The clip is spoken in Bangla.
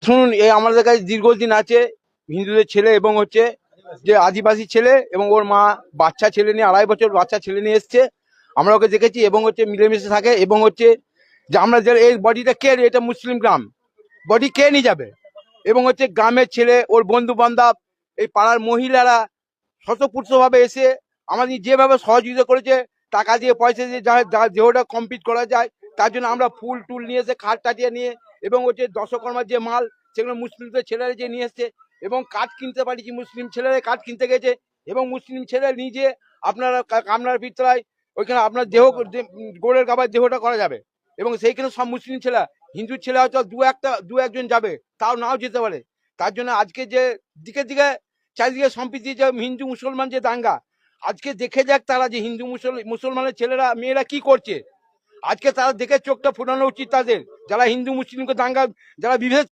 শুনুন, এই আমাদের কাছে দীর্ঘদিন আছে হিন্দুদের ছেলে এবং হচ্ছে যে আদিবাসী ছেলে এবং ওর মা বাচ্চা ছেলে নিয়ে 2.5 বছর বাচ্চা ছেলে নিয়ে এসছে। আমরা ওকে দেখেছি এবং হচ্ছে মিলেমিশে থাকে এবং হচ্ছে যে আমরা যে এই বডিটা কে, এটা মুসলিম গ্রাম, বডি কে নিয়ে যাবে? এবং হচ্ছে গ্রামের ছেলে, ওর বন্ধু বান্ধব, এই পাড়ার মহিলারা স্বতঃস্ফূর্তভাবে এসে আমাদের যেভাবে সহযোগিতা করেছে, টাকা দিয়ে পয়সা দিয়ে যা যা দেহটা কমপ্লিট করা যায় তার জন্য আমরা ফুল টুল নিয়ে এসে খাট টাটিয়ে নিয়ে এবং হচ্ছে দশকর্মার যে মাল সেগুলো মুসলিমদের ছেলেরা যে নিয়ে এসছে এবং কাঠ কিনতে পারিছি, মুসলিম ছেলেরা কাঠ কিনতে গেছে এবং মুসলিম ছেলে নিজে আপনারা কামনার ভিতরায় ওইখানে আপনার দেহ গোড়ের গাবার দেহটা করা যাবে এবং সেইখানে সব মুসলিম ছেলে, হিন্দু ছেলে হয়তো দু একজন যাবে, তাও নাও যেতে পারে। তার জন্য আজকে যে দিকে দিকে চারিদিকে সম্প্রীতি যে হিন্দু মুসলমান যে দাঙ্গা, আজকে দেখে যাক তারা যে হিন্দু মুসলমানের ছেলেরা মেয়েরা কি করছে। আজকে তারা দেখে চোখটা ফোটানো উচিত তাদের, যারা হিন্দু মুসলিমকে দাঙ্গা, যারা বিভেদ